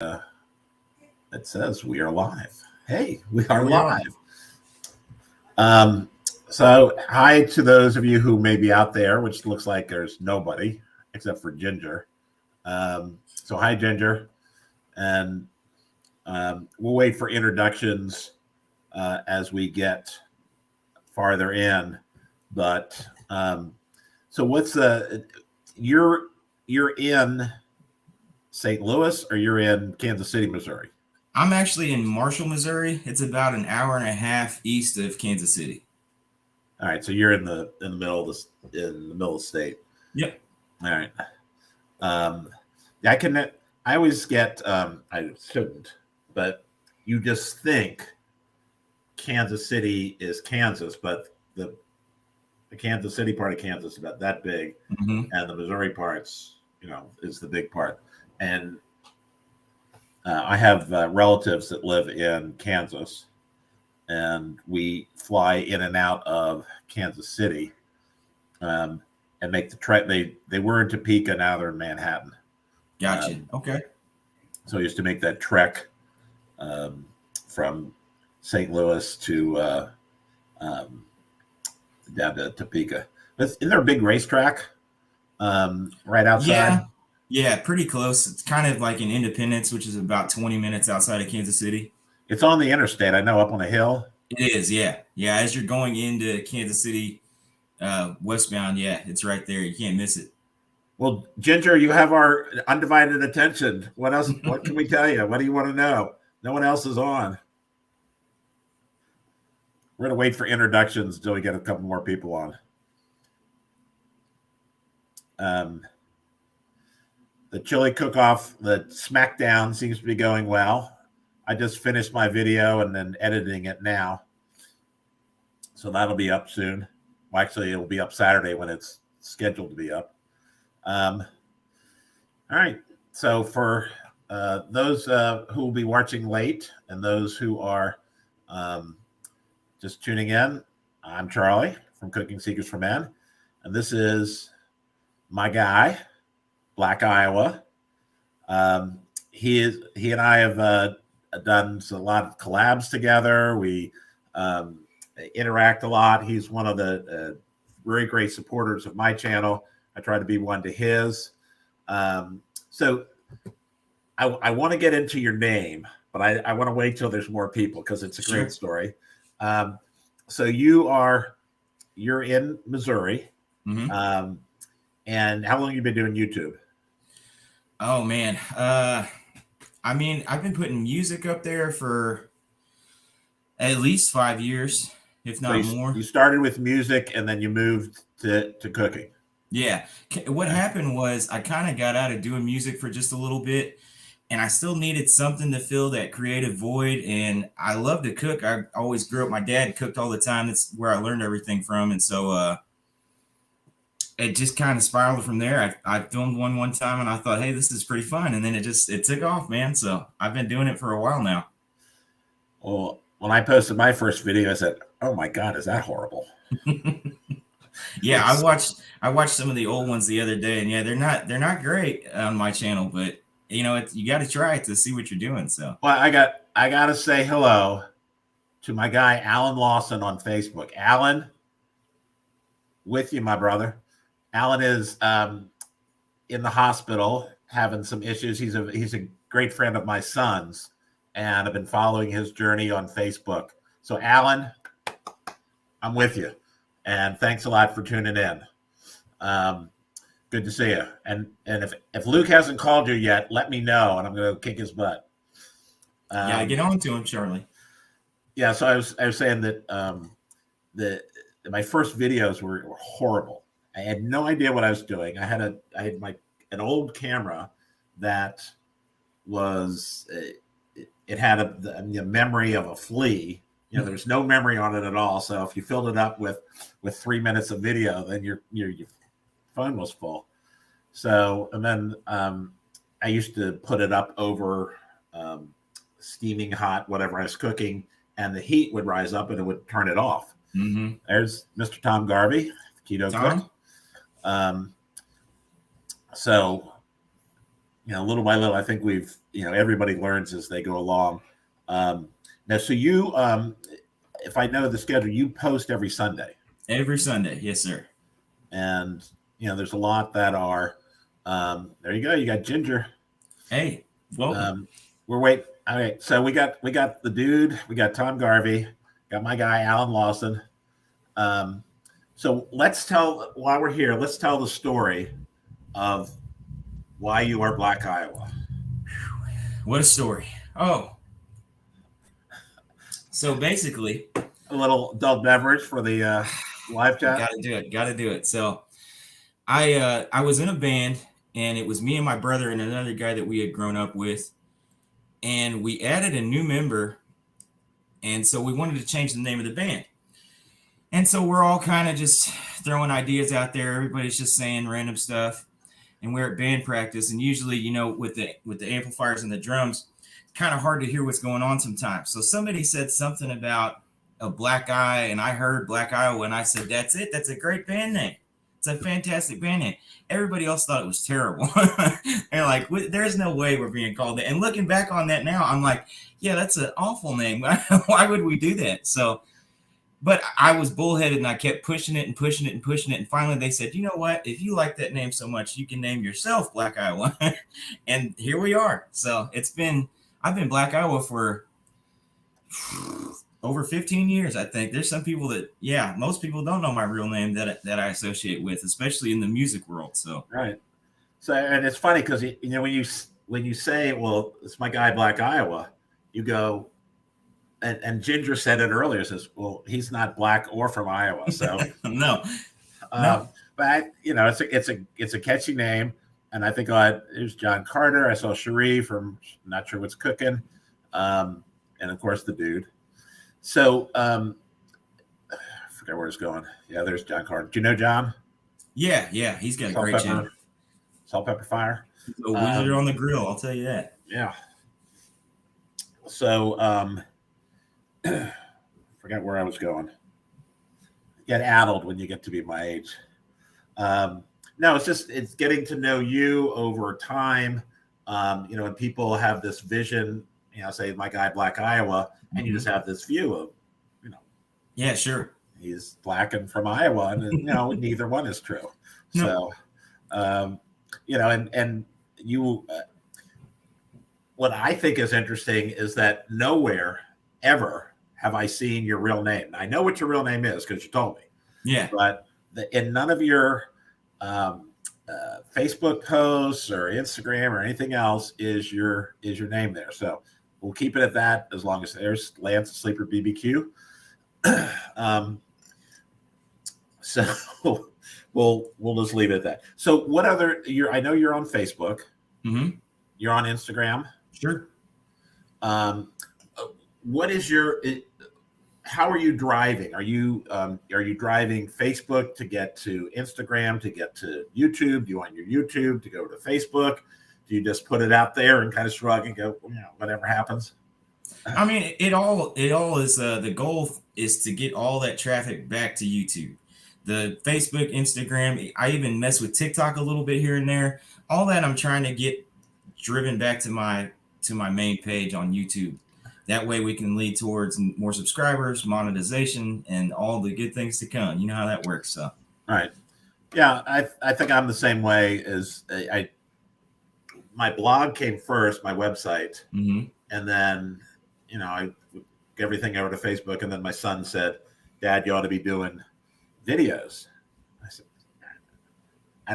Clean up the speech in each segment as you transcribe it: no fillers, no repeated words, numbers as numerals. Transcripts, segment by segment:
It says we are live. Hey, we Here are we are. live. Um, so, hi to those of you who may be out there, which looks like there's nobody except for Ginger. So, hi, Ginger. And we'll wait for introductions as we get farther in. But so, what's the you're in St. Louis or you're in Kansas City, Missouri? I'm actually in Marshall, Missouri. It's about an hour and a half east of Kansas City. All right, so you're in the middle of the state. Yep. All right. I can. I always get. I shouldn't, but you just think Kansas City is Kansas, but the Kansas City part of Kansas is about that big, Mm-hmm. and the Missouri parts, is the big part. And I have relatives that live in Kansas, and we fly in and out of Kansas City, and make the trek. They were in Topeka, now they're in Manhattan. Gotcha. Um, Okay. so I used to make that trek um, from St. Louis to um, down to Topeka. Isn't there a big racetrack right outside? Yeah. Yeah. Pretty close. It's kind of like in Independence, which is about 20 minutes outside of Kansas City. It's on the interstate, I know, up on a hill. It is. Yeah. Yeah. As you're going into Kansas City westbound, yeah, it's right there. You can't miss it. Well, Ginger, you have our undivided attention. What else? What can we tell you? What do you want to know? No one else is on. We're going to wait for introductions until we get a couple more people on. The chili cook-off, the SmackDown seems to be going well. I just finished my video and then editing it now. So that'll be up soon. Well, actually, it'll be up Saturday when it's scheduled to be up. All right. So for those who will be watching late and those who are just tuning in, I'm Charlie from Cooking Secrets for Men. And this is my guy, Black Iowa. He and I have done a lot of collabs together. We interact a lot. He's one of the very great supporters of my channel. I try to be one to his. So I want to get into your name, but I want to wait till there's more people because it's a great story. So you're in Missouri. Mm-hmm. And how long have you been doing YouTube? Oh, man. I mean, I've been putting music up there for at least 5 years, if So not more. you started with music and then you moved to cooking. Yeah. What happened was I kind of got out of doing music for just a little bit, and I still needed something to fill that creative void. And I love to cook. I always grew up, my dad cooked all the time. That's where I learned everything from. And so it just kind of spiraled from there. I filmed one time and I thought, hey, this is pretty fun. And then it took off, man. So I've been doing it for a while now. Well, when I posted my first video, I said, "Oh my God, is that horrible?" Yeah, I watched some of the old ones the other day, and yeah, they're not great on my channel, but you got to try it to see what you're doing. So, well, I got to say hello to my guy Alan Lawson on Facebook. Alan, with you, my brother. Alan is in the hospital having some issues. He's a great friend of my son's, and I've been following his journey on Facebook. So, Alan, I'm with you. And thanks a lot for tuning in. Good to see you. And if Luke hasn't called you yet, let me know, and I'm going to kick his butt. yeah, get on to him, Charlie. Yeah, so I was saying that my first videos were horrible. I had no idea what I was doing. I had an old camera that was it had a memory of a flea. There was no memory on it at all. So if you filled it up with 3 minutes of video, then your phone was full. So, and then I used to put it up over steaming hot whatever I was cooking, and the heat would rise up and it would turn it off. Mm-hmm. There's Mr. Tom Garvey, keto cook. So little by little, I think everybody learns as they go along. Now, so you, if I know the schedule, you post every Sunday. Every Sunday, yes, sir. And there's a lot that are. There you go. You got Ginger. Hey, welcome. We're waiting. All right, so we got the dude. We got Tom Garvey. Got my guy Alan Lawson. So while we're here, let's tell the story of why you are Black Iowa. What a story. Oh, so basically, a little adult beverage for the live chat. Gotta do it. So I was in a band, and it was me and my brother and another guy that we had grown up with, and we added a new member, and so we wanted to change the name of the band. And so we're all kind of just throwing ideas out there. Everybody's just saying random stuff. And we're at band practice. And usually, with the amplifiers and the drums, it's kind of hard to hear what's going on sometimes. So somebody said something about a black eye, and I heard Black Iowa, and I said, that's it. That's a great band name. It's a fantastic band name. Everybody else thought it was terrible. They're like, there's no way we're being called that. And looking back on that now, I'm like, yeah, that's an awful name. Why would we do that? But I was bullheaded, and I kept pushing it and pushing it and pushing it. And finally they said, you know what? If you like that name so much, you can name yourself Black Iowa. And here we are. So I've been Black Iowa for over 15 years, I think. There's some people most people don't know my real name that I associate with, especially in the music world. So, right. So, and it's funny because, when you say, well, it's my guy, Black Iowa, you go, and Ginger said it earlier, says, well, he's not black or from Iowa. So no. But it's a catchy name. And I think there's John Carter. I saw Cherie from Not Sure What's Cooking. And of course the dude. So I forget where it's going. Yeah, there's John Carter. Do you know John? Yeah. He's got a great channel. Salt, Pepper, Fire. A wizard on the grill, I'll tell you that. Yeah. So forget where I was going. Get addled when you get to be my age. No, it's getting to know you over time. And people have this vision, say my guy, Black Iowa, and you just have this view of, Yeah, sure. He's black and from Iowa, and neither one is true. No. So, and you, what I think is interesting is that nowhere ever have I seen your real name. I know what your real name is because you told me. Yeah. But in none of your Facebook posts or Instagram or anything else is your name there. So we'll keep it at that as long as there's Lance Sleeper BBQ. So we'll just leave it at that. So what other I know you're on Facebook. Mm-hmm. You're on Instagram. Sure. What is how are you driving? Are you driving Facebook to get to Instagram, to get to YouTube? Do you want your YouTube to go to Facebook? Do you just put it out there and kind of shrug and go, whatever happens? I mean, it all is the goal is to get all that traffic back to YouTube. The Facebook, Instagram, I even mess with TikTok a little bit here and there. All that I'm trying to get driven back to my main page on YouTube. That way we can lead towards more subscribers, monetization, and all the good things to come. You know how that works. So, right. Yeah, I think I'm the same way as my blog came first, my website, mm-hmm. and then, I everything over to Facebook. And then my son said, Dad, you ought to be doing videos. I said, I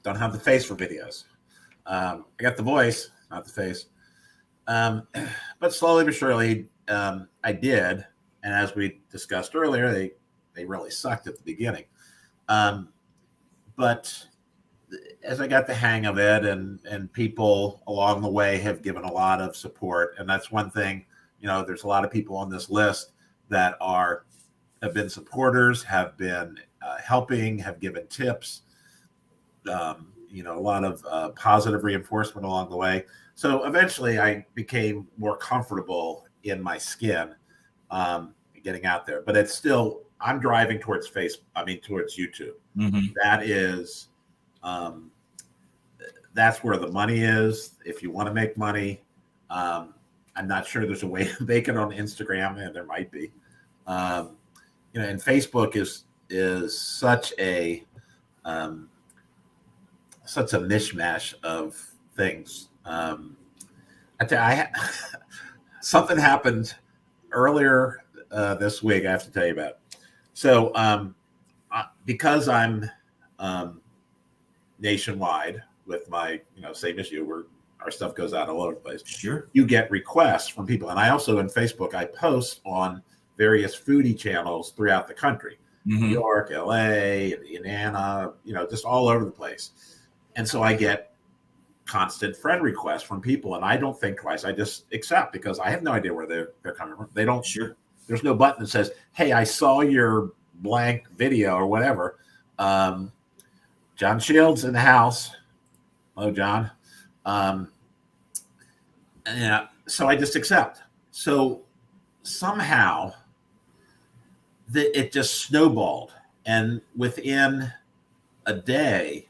don't have the face for videos. I got the voice, not the face. But slowly but surely, I did. And as we discussed earlier, they really sucked at the beginning. But as I got the hang of it, and people along the way have given a lot of support. And that's one thing, there's a lot of people on this list that have been supporters, have been helping, have given tips, a lot of positive reinforcement along the way. So eventually I became more comfortable in my skin getting out there. But it's still, I'm driving towards towards YouTube. Mm-hmm. That is that's where the money is. If you want to make money, I'm not sure there's a way to make it on Instagram, and there might be. And Facebook is such a mishmash of things. Something happened earlier this week. I have to tell you about. So because I'm nationwide with my, same as you, where our stuff goes out all over the place. Sure. You get requests from people, and I also in Facebook I post on various foodie channels throughout the country, New York, LA, Indiana, just all over the place. And so I get constant friend requests from people, and I don't think twice. I just accept because I have no idea where they're coming from. They don't. Sure. There's no button that says, "Hey, I saw your blank video" or whatever. John Shields in the house. Hello, John. So I just accept. So somehow it just snowballed, and within a day,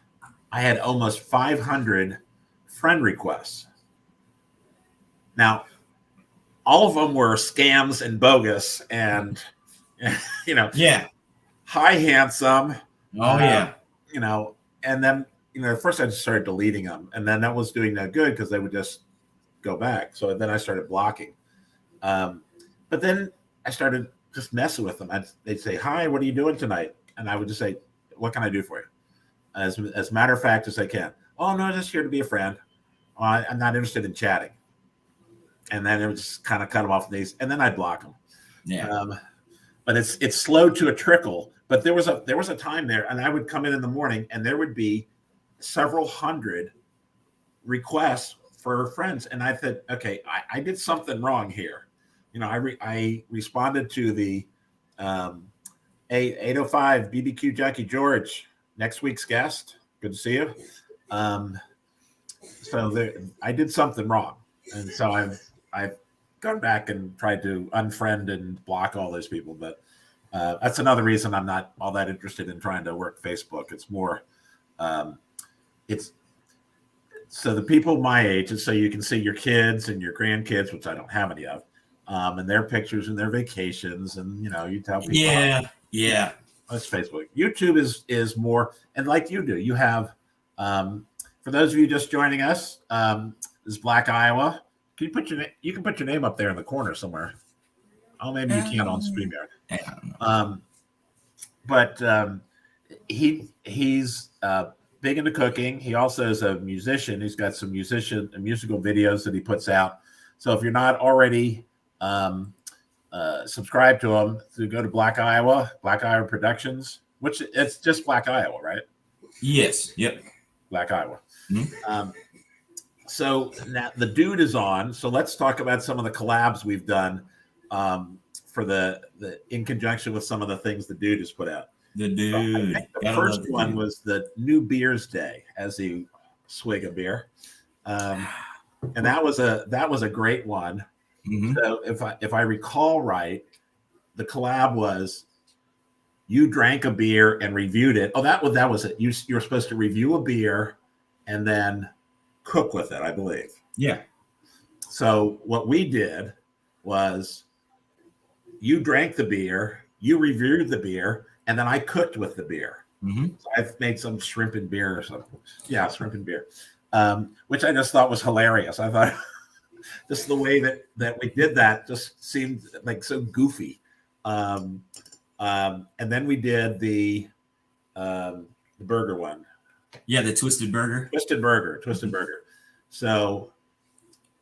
I had almost 500 friend requests. Now, all of them were scams and bogus, and Yeah. Hi, handsome. Oh yeah. And then at first I just started deleting them, and then that was doing no good because they would just go back. So then I started blocking. But then I started just messing with them. They'd say, "Hi, what are you doing tonight?" And I would just say, "What can I do for you?" As a matter of fact as I can. "Oh, no, just here to be a friend. I'm not interested in chatting." And then it would just kind of cut them off these, and then I'd block them. Yeah. But it's slow to a trickle. But there was a time there, and I would come in the morning, and there would be several hundred requests for friends, and I said, "Okay, I did something wrong here." I responded to the 805 BBQ Jackie George, next week's guest. Good to see you. So I did something wrong, and so I've gone back and tried to unfriend and block all those people, but that's another reason I'm not all that interested in trying to work Facebook. It's more, it's so the people my age, and so you can see your kids and your grandkids, which I don't have any of, and their pictures and their vacations, and you tell people. Yeah. That's Facebook. YouTube is more, and like you do, you have. For those of you just joining us, this is Black Iowa. Can you put your you can put your name up there in the corner somewhere? Oh, maybe you can't on StreamYard. But he's big into cooking. He also is a musician. He's got some musical videos that he puts out. So if you're not already subscribed to him, to go to Black Iowa Productions, which it's just Black Iowa, right? Yes. Yep. Black Iowa. So now the dude is on. So let's talk about some of the collabs we've done for the in conjunction with some of the things the dude has put out. The dude. I think the first one was the New Beers Day as he swig a beer, and that was a great one. So if I recall right, the collab was you drank a beer and reviewed it. Oh, that was it. You were supposed to review a beer and then cook with it, I believe. Yeah. So what we did was you drank the beer, you reviewed the beer, and then I cooked with the beer. So I've made some shrimp and beer or something. Yeah, shrimp and beer, which I just thought was hilarious. I thought just the way that we did that just seemed like so goofy. And then we did the burger one. Yeah, the Twisted Burger. Twisted Burger. So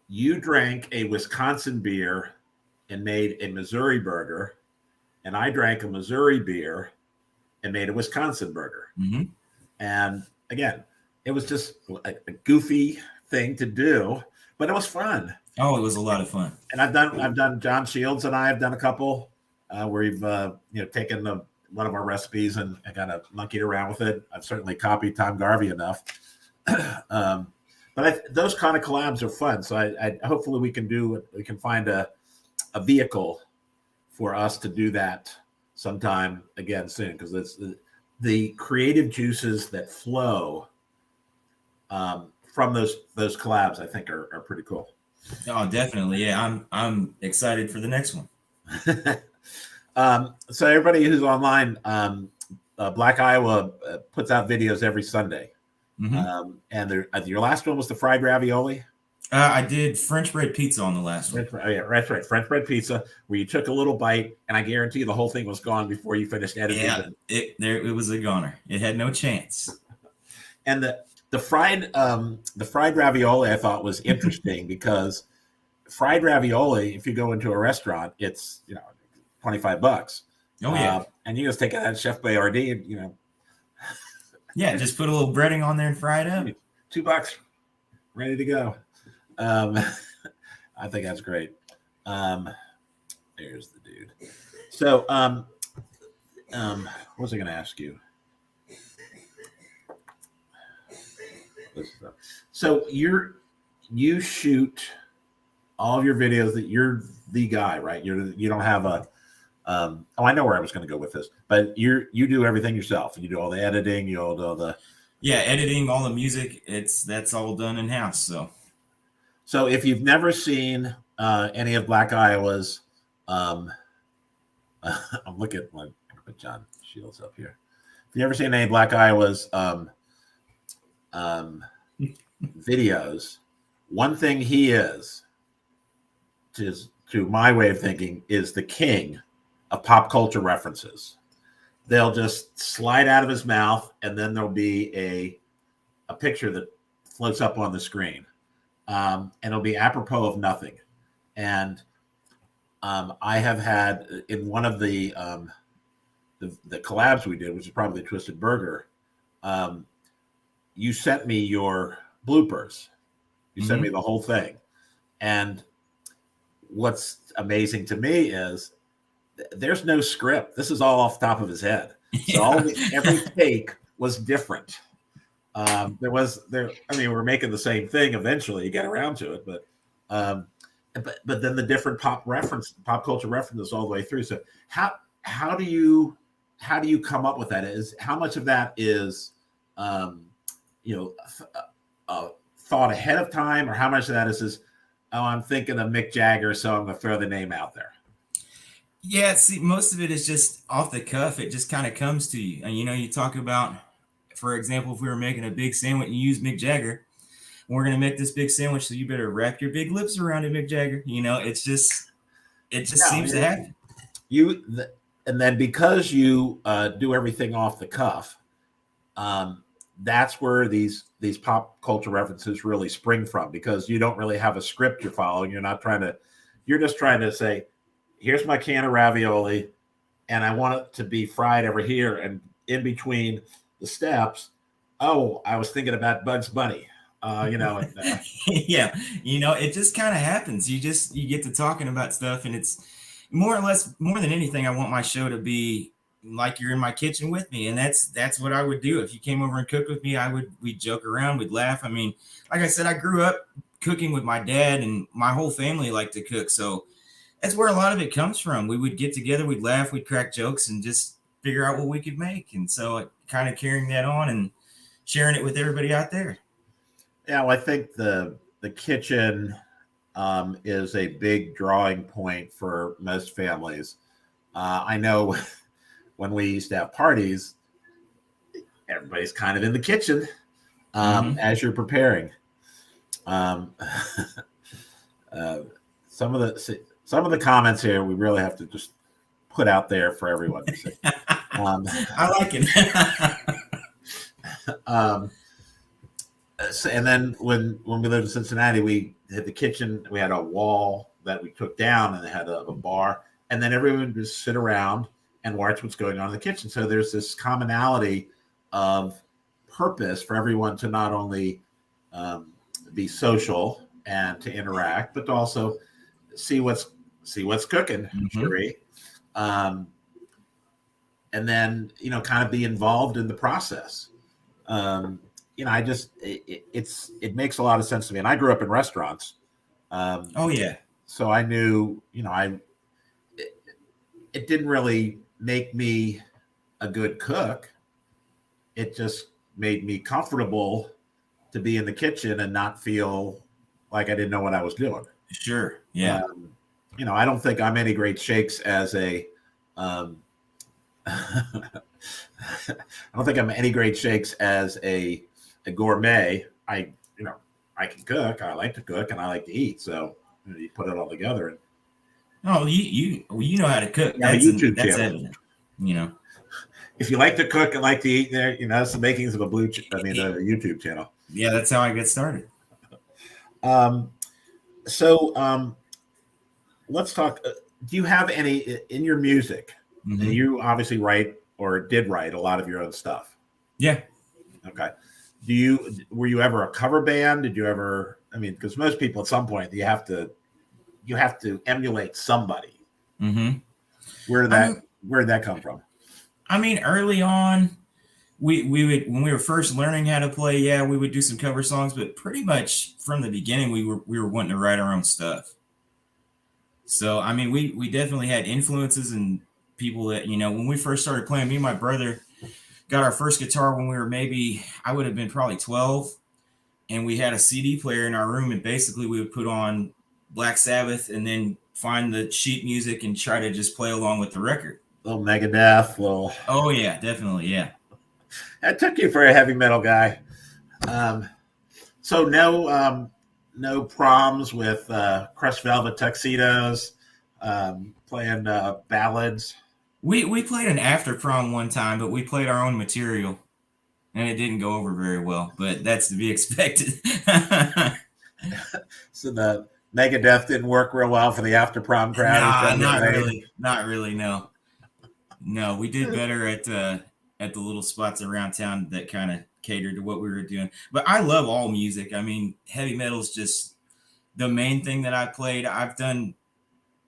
you drank a Wisconsin beer and made a Missouri burger, and I drank a Missouri beer and made a Wisconsin burger. And again, it was just a goofy thing to do, but it was fun. Oh, it was a lot of fun. And I've done John Shields and I have done a couple where we've taken one of our recipes and kind of monkeyed around with it. I've certainly copied Tom Garvey enough. But those kind of collabs are fun. So I hopefully we can find a vehicle for us to do that sometime again soon, because it's the creative juices that flow from those collabs, I think are pretty cool. Oh, definitely. Yeah, I'm excited for the next one. So everybody who's online, Black Iowa puts out videos every Sunday. And your last one was the fried ravioli. I did French bread pizza on the last one. Yeah, that's right. French bread pizza, where you took a little bite, and I guarantee you the whole thing was gone before you finished editing. Yeah, it was a goner. It had no chance. And the fried ravioli I thought was interesting because fried ravioli, if you go into a restaurant, it's $25. Oh yeah, and you just take out Chef Boyardee, and yeah, just put a little breading on there and fry it up. $2, ready to go. I think that's great. There's the dude. So, what was I going to ask you? So you shoot all of your videos that you're the guy, right? You don't have a I know where I was going to go with this, but you do everything yourself. You do all the editing, you all do the editing, all the music. That's all done in house. So if you've never seen any of Black Iowa's, I'm looking at put John Shields up here. If you've never seen any of Black Iowa's videos, one thing he is, to my way of thinking, is the king of pop culture references. They'll just slide out of his mouth, and then there'll be a picture that floats up on the screen. And it'll be apropos of nothing. And I have had in one of the collabs we did, which is probably Twisted Burger, you sent me your bloopers. You sent me the whole thing. And what's amazing to me is there's no script. This is all off the top of his head. So every take was different. We're making the same thing eventually. You get around to it, but then the different pop culture references all the way through. So how do you come up with that? Is how much of that is thought ahead of time, or how much of that is I'm thinking of Mick Jagger, so I'm going to throw the name out there? Yeah, see, most of it is just off the cuff. It just kind of comes to you, and you talk about, for example, if we were making a big sandwich and you use Mick Jagger, we're going to make this big sandwich, so you better wrap your big lips around it, Mick Jagger. It just seems to happen. And then because you do everything off the cuff, that's where these pop culture references really spring from, because you don't really have a script you're following. You're just trying to say, here's my can of ravioli, and I want it to be fried over here, and in between the steps, I was thinking about Bugs Bunny, Yeah, it just kind of happens. You get to talking about stuff, and it's more than anything, I want my show to be like you're in my kitchen with me, and that's what I would do if you came over and cooked with me. We'd joke around, we'd laugh. I mean, like I said, I grew up cooking with my dad, and my whole family liked to cook, so that's where a lot of it comes from. We would get together, we'd laugh, we'd crack jokes, and just figure out what we could make. And so kind of carrying that on and sharing it with everybody out there. Yeah, well, I think the kitchen is a big drawing point for most families. I know when we used to have parties, everybody's kind of in the kitchen as you're preparing. Some of the comments here we really have to just put out there for everyone to see. I like it. And then when we lived in Cincinnati, we had the kitchen. We had a wall that we took down, and it had a bar. And then everyone would just sit around and watch what's going on in the kitchen. So there's this commonality of purpose for everyone to not only be social and to interact, but to also see what's cooking, Cherie. And then kind of be involved in the process. It makes a lot of sense to me. And I grew up in restaurants. So I knew, it didn't really make me a good cook. It just made me comfortable to be in the kitchen and not feel like I didn't know what I was doing. Sure. Yeah. I don't think I'm any great shakes as a um, I don't think I'm any great shakes as a gourmet. I can cook. I like to cook, and I like to eat. So you put it all together, and Oh, you know how to cook. you have a YouTube That's channel. evident. You know, If you like to cook and like to eat, there, that's the makings of a YouTube channel. Yeah, that's how I get started. Um, so let's talk. Do you have any in your music? Mm-hmm. And you obviously write or did write a lot of your own stuff. Yeah. Okay. Were you ever a cover band? Did you ever? I mean, because most people at some point you have to emulate somebody. Mm-hmm. Where did that come from? I mean, early on, we would, when we were first learning how to play, yeah, we would do some cover songs, but pretty much from the beginning, we were wanting to write our own stuff. So I mean, we definitely had influences and people that, when we first started playing. Me and my brother got our first guitar when we were I would have been probably 12, and we had a CD player in our room, and basically we would put on Black Sabbath and then find the sheet music and try to just play along with the record. Little Megadeth, little. Oh yeah, definitely, yeah. I took you for a heavy metal guy. So no proms with crushed velvet tuxedos, playing ballads. We played an after prom one time, but we played our own material, and it didn't go over very well. But that's to be expected. So the Megadeth didn't work real well for the after prom crowd. Nah, not really. Not really. No, we did better at the little spots around town that kind of catered to what we were doing. But I love all music. I mean, heavy metal is just the main thing that I played. I've done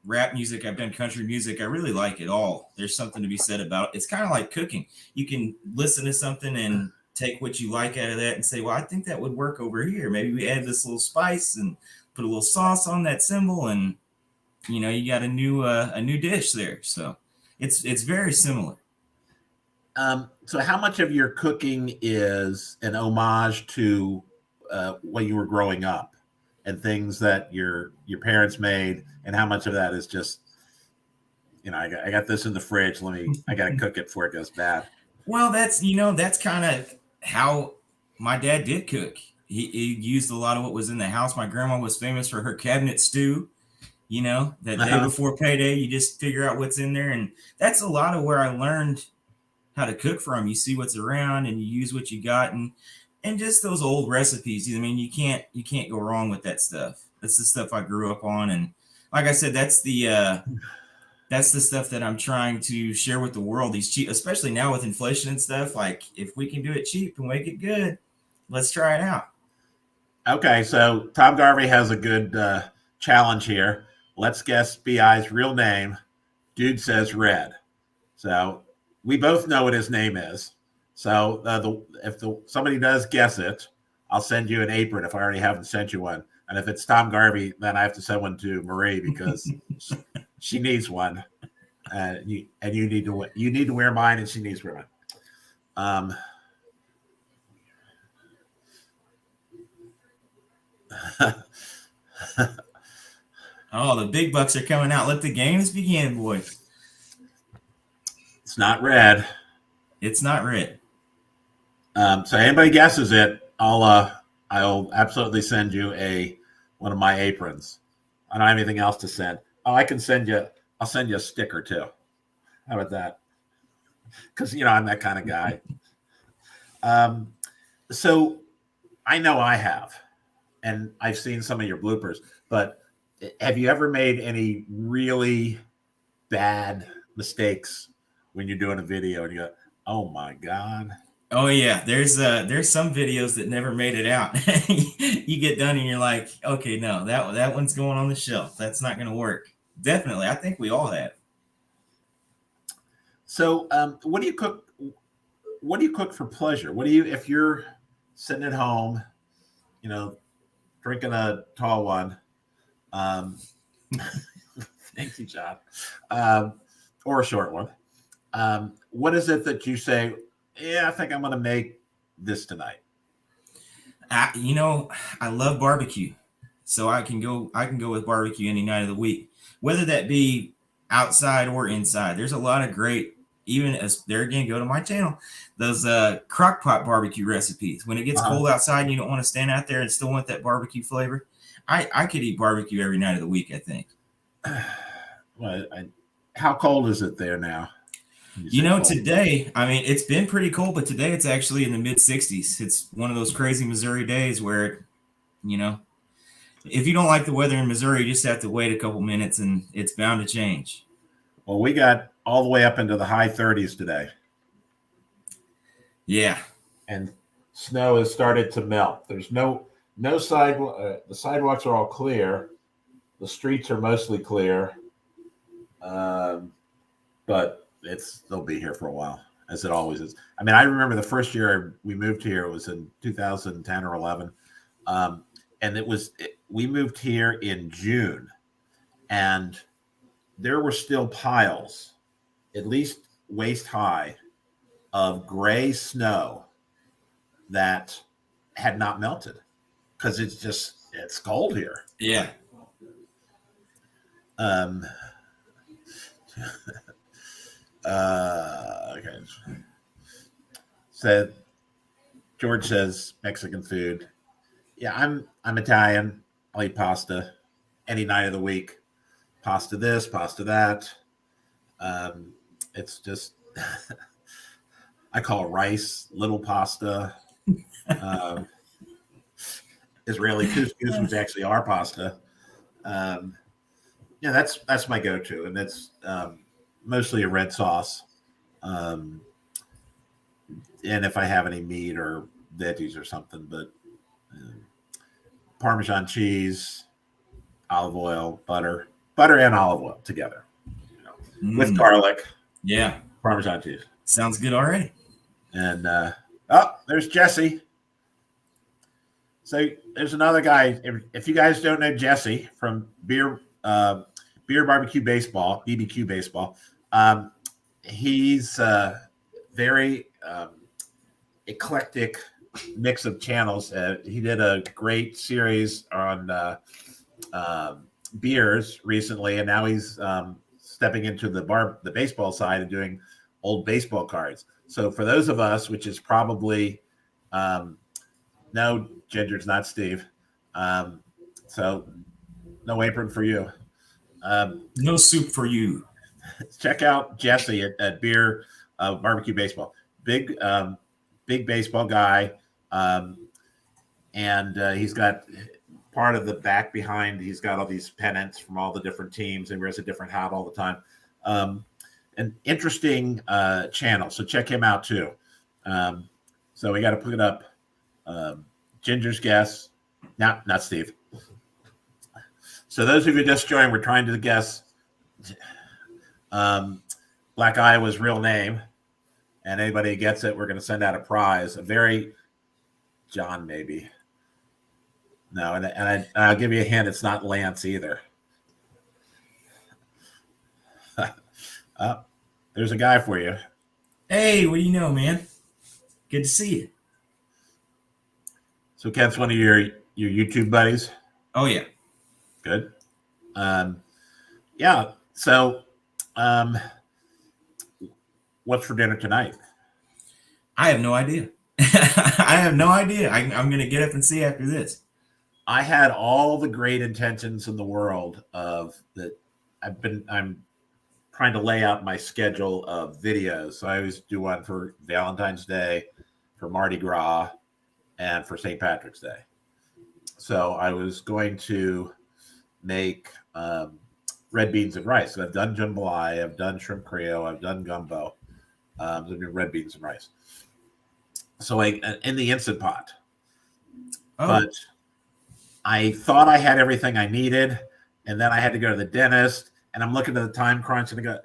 rap music, I've done country music. I really like it all. There's something to be said about it. It's kind of like cooking. You can listen to something and take what you like out of that and say, well, I think that would work over here. Maybe we add this little spice and put a little sauce on that cymbal, and you got a new dish there. So it's very similar. So how much of your cooking is an homage to when you were growing up and things that your parents made, and how much of that is just, I got this in the fridge, I got to cook it before it goes bad? Well, that's kind of how my dad did cook. He used a lot of what was in the house. My grandma was famous for her cabinet stew. That day before payday, you just figure out what's in there. And that's a lot of where I learned how to cook from. You see what's around and you use what you got, and just those old recipes. I mean, you can't go wrong with that stuff. That's the stuff I grew up on. And like I said, that's the stuff that I'm trying to share with the world. These cheap, especially now with inflation and stuff, like if we can do it cheap and make it good, let's try it out. Okay. So Tom Garvey has a good challenge here. Let's guess BI's real name. Dude says Red. So we both know what his name is. So if somebody does guess it, I'll send you an apron if I already haven't sent you one. And if it's Tom Garvey, then I have to send one to Marie because she needs one. You need to wear mine, and she needs to wear mine. Oh, the big bucks are coming out. Let the games begin, boys. It's not Red. It's not Red. So anybody guesses it, I'll absolutely send you one of my aprons. I don't have anything else to send. Oh, I'll send you a sticker too. How about that? Because I'm that kind of guy. So I know I have, and I've seen some of your bloopers, but have you ever made any really bad mistakes when you're doing a video and you go, oh my God? Oh yeah, there's some videos that never made it out. You get done and you're like, okay, no, that one's going on the shelf. That's not going to work. Definitely, I think we all have. So, what do you cook? What do you cook for pleasure? If you're sitting at home, drinking a tall one? Thank you, John. Or a short one. What is it that you say? Yeah, I think I'm going to make this tonight. I love barbecue, so I can go with barbecue any night of the week, whether that be outside or inside. There's a lot of great, even as there again, go to my channel, those crock pot barbecue recipes. When it gets Uh-huh. cold outside and you don't want to stand out there and still want that barbecue flavor, I could eat barbecue every night of the week, I think. Well, how cold is it there now? When you say cold. Today, I mean, it's been pretty cold, but today it's actually in the mid 60s. It's one of those crazy Missouri days where, you know, if you don't like the weather in Missouri, you just have to wait a couple minutes and it's bound to change. Well, we got all the way up into the high 30s today, Yeah. and snow has started to melt. There's no sidewalk. The sidewalks are all clear. The streets are mostly clear, um, but they'll be here for a while, as it always is. I mean, I remember the first year we moved here, it was in 2010 or 11, and we moved here in June, and there were still piles, at least waist high, of gray snow that had not melted because it's cold here. Yeah. Um, okay. So George says Mexican food. Yeah, I'm Italian. I'll eat pasta any night of the week. Pasta this, pasta that. It's just I call rice little pasta. Um, Israeli couscous, which actually are pasta. Um, yeah, that's my go-to, and it's mostly a red sauce. Um, and if I have any meat or veggies or something, but uh, Parmesan cheese, olive oil, butter and olive oil together, with garlic, Yeah. Parmesan cheese, Sounds good already. and there's Jesse. So there's another guy. If you guys don't know Jesse from Beer Barbecue Baseball, BBQ Baseball, he's very eclectic mix of channels. He did a great series on beers recently, and now he's stepping into the baseball side and doing old baseball cards. So for those of us, which is probably no, Ginger's not Steve. So no apron for you. No soup for you. Check out Jesse at Beer Barbecue Baseball. Big baseball guy, and he's got part of the back behind. He's got all these pennants from all the different teams, and wears a different hat all the time. An interesting channel, so check him out too. So we got to put it up. Ginger's guess, not Steve. So those of you just joined, we're trying to guess Black Iowa's real name, and anybody who gets it, we're going to send out a prize. A very John, maybe. No, and I'll give you a hint. It's not Lance either. There's a guy for you. Hey, what do you know, man? Good to see you. So Kent's one of your YouTube buddies. Oh yeah. Good. Yeah. So, what's for dinner tonight? I have no idea. I have no idea. I'm going to get up and see after this. I had all the great intentions in the world of that. I'm trying to lay out my schedule of videos. So I always do one for Valentine's Day, for Mardi Gras, and for St. Patrick's Day. So I was going to make red beans and rice. So I've done jambalaya, I've done shrimp creole, I've done gumbo. I've done red beans and rice. So in the Instant Pot. Oh. But I thought I had everything I needed, and then I had to go to the dentist, and I'm looking at the time crunch, and I go,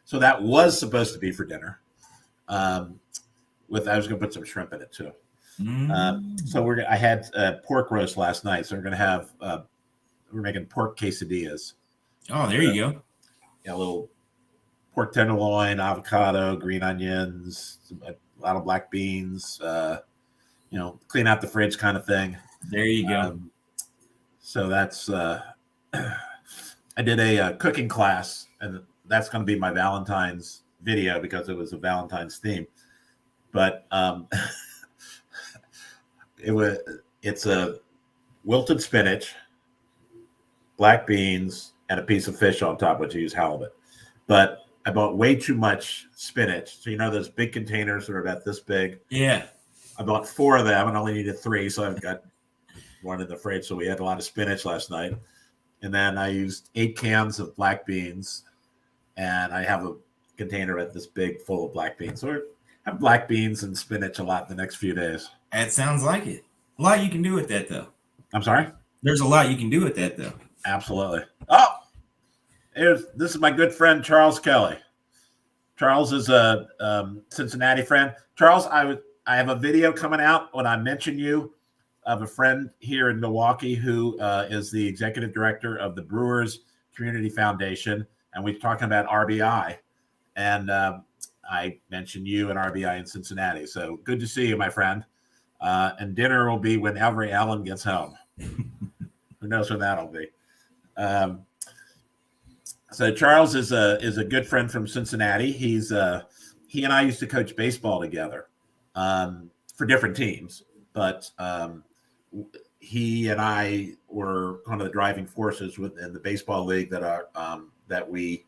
so that was supposed to be for dinner. I was going to put some shrimp in it too. So I had pork roast last night, so we're going to have we're making pork quesadillas. Oh, there you go. Yeah, a little pork tenderloin, avocado, green onions, a lot of black beans, clean out the fridge kind of thing. There you go. So that's I did a cooking class, and that's going to be my Valentine's video because it was a Valentine's theme. But it's a wilted spinach, black beans, and a piece of fish on top, which I use halibut. But I bought way too much spinach. So those big containers that are about this big. Yeah. I bought 4 of them and only needed 3, so I've got one in the fridge. So we had a lot of spinach last night. And then I used 8 cans of black beans, and I have a container at this big full of black beans. So I have black beans and spinach a lot the next few days. That sounds like it. A lot you can do with that, though. I'm sorry? There's a lot you can do with that, though. Absolutely. Oh, this is my good friend, Charles Kelly. Charles is a Cincinnati friend. Charles, I have a video coming out when I mention you of a friend here in Milwaukee who is the executive director of the Brewers Community Foundation, and we're talking about RBI. And I mentioned you and RBI in Cincinnati. So good to see you, my friend. And dinner will be whenever Alan gets home. Who knows when that'll be? So Charles is a good friend from Cincinnati. He and I used to coach baseball together for different teams, but he and I were kind of the driving forces within the baseball league that we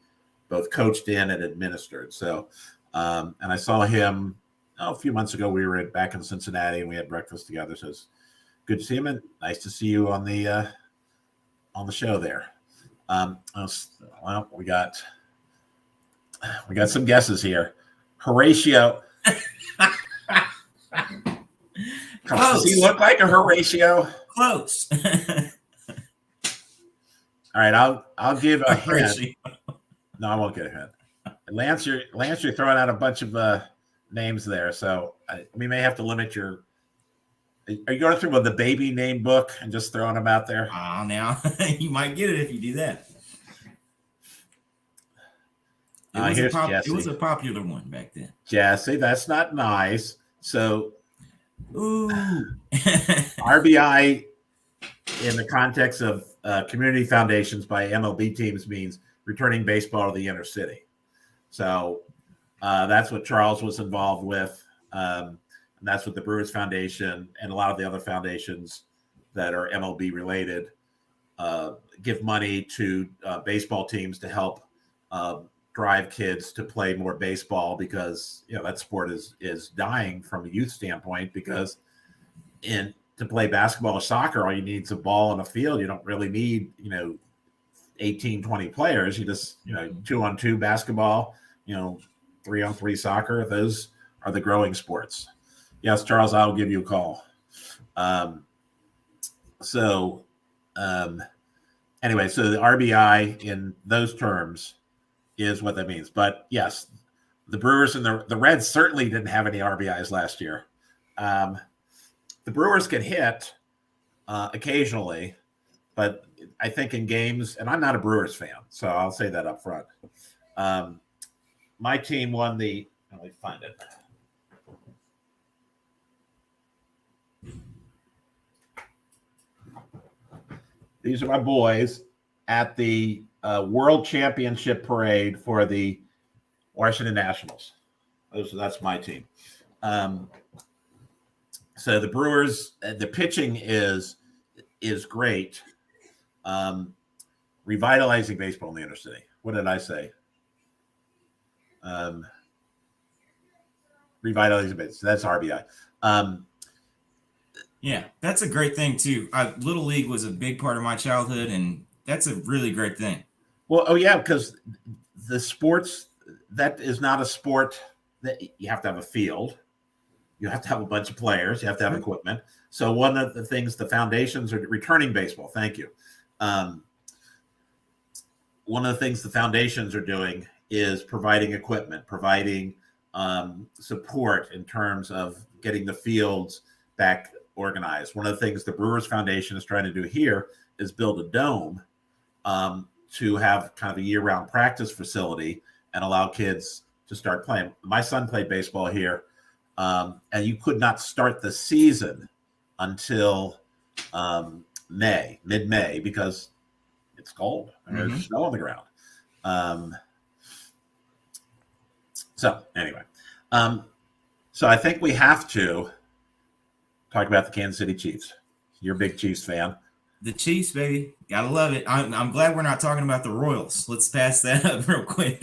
both coached in and administered. So, and I saw him a few months ago. We were back in Cincinnati and we had breakfast together. So it's good to see him, and nice to see you on the show there. Well, we got some guesses here. Horatio. Does he look like a Horatio? Close. All right, I'll give a hint. No, I won't get a hint. Lance, you're throwing out a bunch of names there, so we may have to limit your. Are you going through the baby name book and just throwing them out there? Now you might get it if you do that. It was a popular one back then. Jesse, that's not nice. So, ooh, RBI in the context of community foundations by MLB teams means returning baseball to the inner city. So that's what Charles was involved with. And that's what the Brewers Foundation and a lot of the other foundations that are MLB related give money to baseball teams to help drive kids to play more baseball, because that sport is dying from a youth standpoint, because to play basketball or soccer, all you need is a ball and a field. You don't really need 18, 20 players. You just 2-on-2 basketball, 3-on-3 soccer. Those are the growing sports. Yes, Charles, I'll give you a call. Anyway, so the RBI in those terms is what that means. But yes, the Brewers and the Reds certainly didn't have any RBIs last year. The Brewers can hit occasionally, but I think in games, and I'm not a Brewers fan, so I'll say that up front. My team won let me find it. These are my boys at the World Championship Parade for the Washington Nationals. That's my team. So the Brewers, the pitching is great. Revitalizing baseball in the inner city. What did I say? Revitalizing baseball. So that's RBI. Yeah, that's a great thing too. Little League was a big part of my childhood, and that's a really great thing. Well, because the sports, that is not a sport that you have to have a field. You have to have a bunch of players. You have to have equipment. So one of the things the foundations are returning baseball. Thank you. One of the things the foundations are doing is providing equipment, providing support in terms of getting the fields back organized. One of the things the Brewers Foundation is trying to do here is build a dome to have kind of a year-round practice facility and allow kids to start playing. My son played baseball here and you could not start the season until mid-May, because it's cold and there's snow on the ground. So anyway, so I think we have to talk about the Kansas City Chiefs. You're a big Chiefs fan. The Chiefs, baby, gotta love it. I'm glad we're not talking about the Royals. Let's pass that up real quick.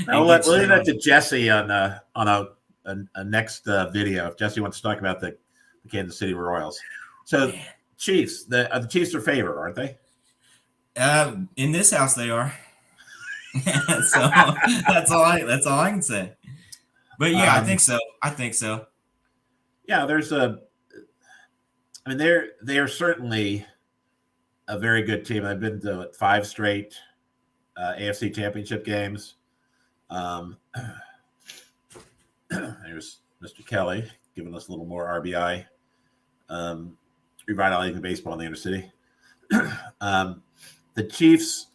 We'll leave that to Jesse on a next video if Jesse wants to talk about the Kansas City Royals. So Chiefs, the Chiefs are favored, aren't they? In this house, they are. So that's all I can say. But yeah, I think so. Yeah, they are certainly a very good team. I've been to 5 straight AFC Championship games. There's Mr. Kelly giving us a little more RBI, revitalizing baseball in the inner city. The Chiefs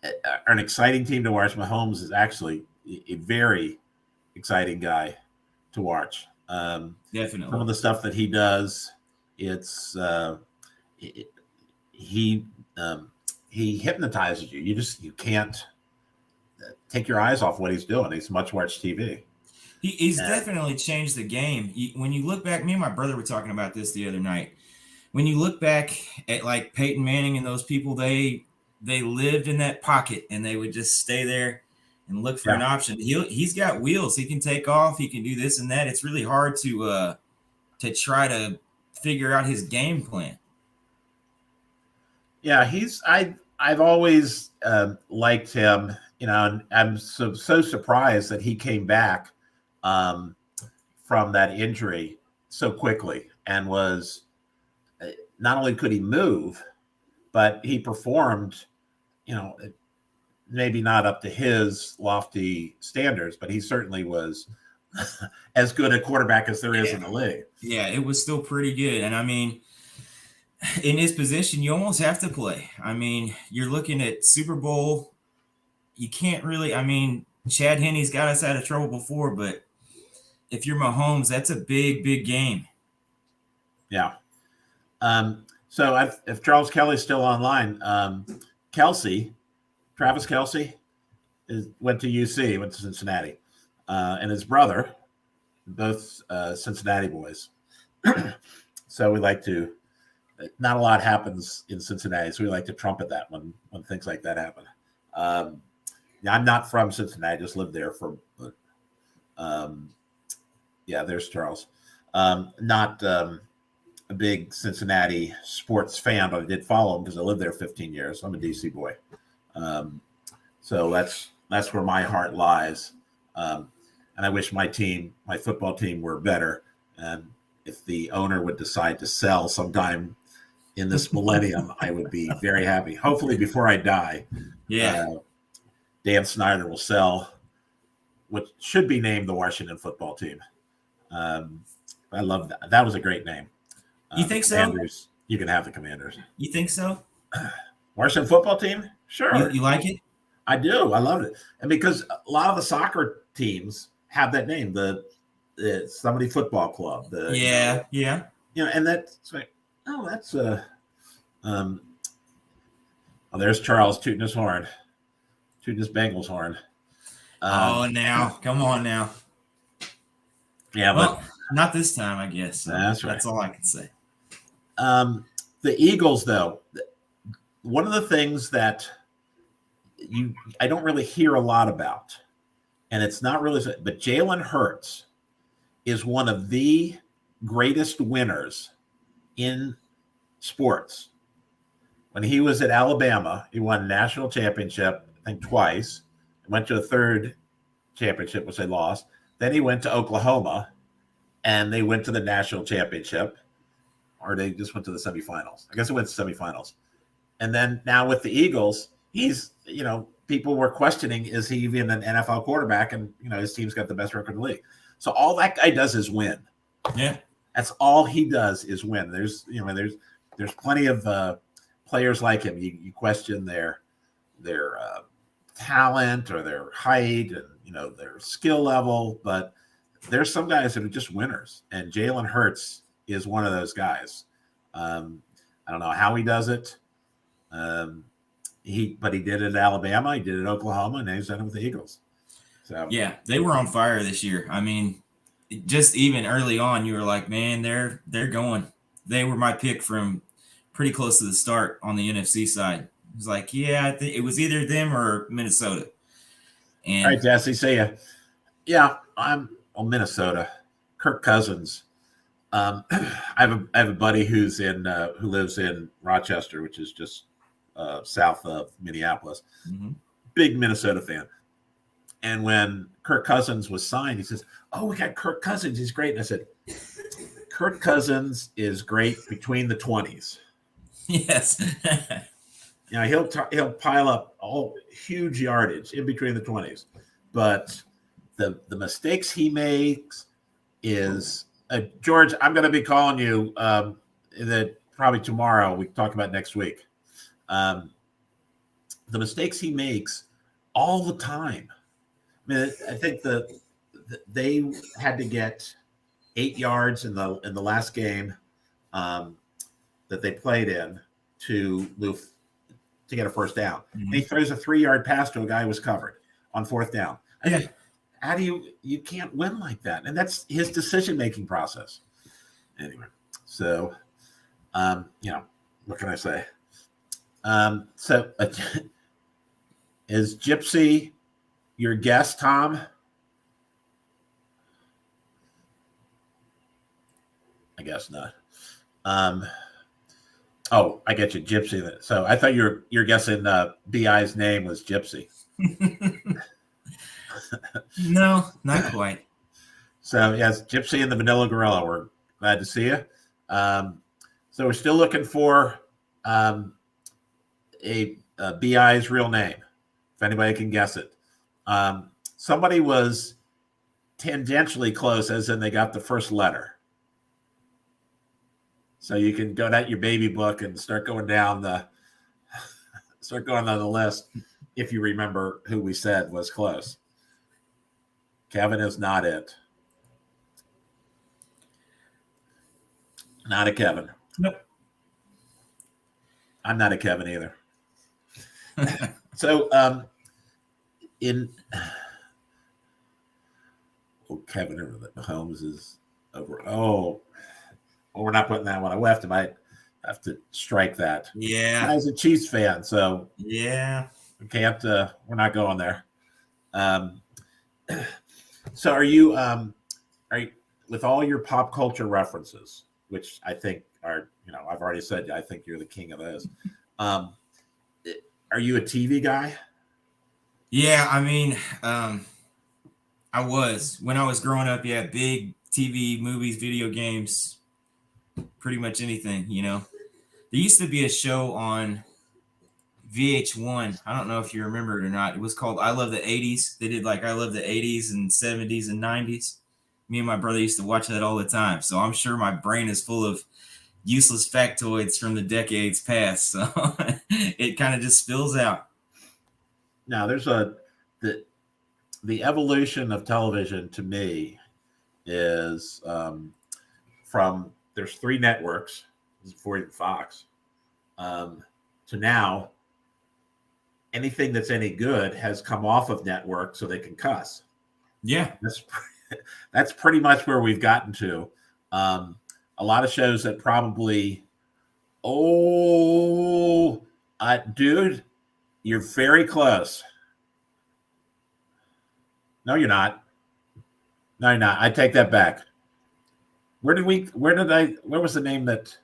are an exciting team to watch. Mahomes is actually a very exciting guy to watch. Definitely. Some of the stuff that he does, he hypnotizes you. You can't take your eyes off what he's doing. He's much watched TV. He's definitely changed the game. When you look back, me and my brother were talking about this the other night. When you look back at like Peyton Manning and those people, they lived in that pocket and they would just stay there and look for an option. He's got wheels. He can take off. He can do this and that. It's really hard to try to figure out his game plan. Yeah, I've always liked him, and I'm so surprised that he came back from that injury so quickly and was not only could he move, but he performed, maybe not up to his lofty standards, but he certainly was as good a quarterback as there is in the league. Yeah, it was still pretty good. And I mean, in his position, you almost have to play. I mean, you're looking at Super Bowl. You can't really, Chad Henne's got us out of trouble before, but if you're Mahomes, that's a big, big game. Yeah. So if Charles Kelly's still online, Travis Kelce went to UC, went to Cincinnati, and his brother, both Cincinnati boys. So we like to, not a lot happens in Cincinnati, so we like to trumpet that when things like that happen. I'm not from Cincinnati, I just lived there for, there's Charles. Not a big Cincinnati sports fan, but I did follow him because I lived there 15 years. I'm a DC boy. So that's where my heart lies. And I wish my football team were better. And if the owner would decide to sell sometime in this millennium, I would be very happy. Hopefully before I die, Dan Snyder will sell what should be named the Washington football team. I love that. That was a great name. You think so? You can have the Commanders. You think so? Washington football team? Sure. You like it? I do. I love it. And because a lot of the soccer teams have that name, the somebody football club. And that's like, there's Charles tooting his horn, tooting his Bengals horn. Now, come on now. Yeah, well, not this time, I guess. So that's right. That's all I can say. The Eagles, though, one of the things that I don't really hear a lot about, and it's not really, but Jalen Hurts is one of the greatest winners in sports. When he was at Alabama, he won a national championship, I think twice. Went to a third championship, which they lost. Then he went to Oklahoma, and they went to the national championship, or they just went to the semifinals. I guess it went to semifinals. And then now with the Eagles, he's, people were questioning, is he even an NFL quarterback? And, his team's got the best record in the league. So all that guy does is win. Yeah. That's all he does is win. There's plenty of players like him. You question their talent or their height and, their skill level, but there's some guys that are just winners, and Jalen Hurts is one of those guys. I don't know how he does it. But he did it at Alabama, he did it at Oklahoma, and now he's done it with the Eagles. So Yeah, they were on fire this year. I mean, just even early on, you were like, man, they're going. They were my pick from pretty close to the start on the NFC side. It was like, yeah, I think it was either them or Minnesota. all And right, Jesse, see ya. Yeah, I'm on Minnesota. Kirk Cousins. I have a buddy who lives in Rochester, which is just south of Minneapolis. mm-hmm. Big Minnesota fan. And when Kirk Cousins was signed, he says, "Oh, we got Kirk Cousins. He's great." And I said, "Kirk Cousins is great between the 20s. Yes. You know, he'll pile up all huge yardage in between the 20s, but the mistakes he makes is George. I'm going to be calling you probably tomorrow. We can talk about next week. The mistakes he makes all the time. I mean, I think they had to get 8 yards in the last game that they played in to get a first down. Mm-hmm. And he throws a 3-yard pass to a guy who was covered on 4th down. Yeah. How do you can't win like that? And that's his decision-making process. Anyway, so, what can I say? Is Gypsy your guest, Tom? I guess not. I get you, Gypsy. So I thought you're guessing BI's name was Gypsy. No, not quite. So yes, Gypsy and the Vanilla Gorilla. We're glad to see you. So we're still looking for a BI's real name, if anybody can guess it. Somebody was tangentially close, as in they got the first letter. So you can go down your baby book and start going down the list if you remember who we said was close. Kevin is not it. Not a Kevin. Nope. I'm not a Kevin either. So Kevin Holmes is over. Oh, we're not putting that one. I might have to strike that. Yeah. I was a Chiefs fan, so yeah, we can't. We're not going there. So are you with all your pop culture references, which I think are, I've already said, I think you're the king of those. Are you a TV guy? Yeah, I mean, I was when I was growing up. Yeah, big TV, movies, video games, pretty much anything. There used to be a show on VH1. I don't know if you remember it or not. It was called I Love the 80s. They did like I Love the 80s and 70s and 90s. Me and my brother used to watch that all the time. So I'm sure my brain is full of useless factoids from the decades past. So it kind of just spills out. Now there's the evolution of television to me is from there's 3 networks before Fox to now anything that's any good has come off of network so they can cuss. Yeah, that's pretty much where we've gotten to. A lot of shows that probably, dude, you're very close. No, you're not. No, you're not. I take that back. Where was the name that?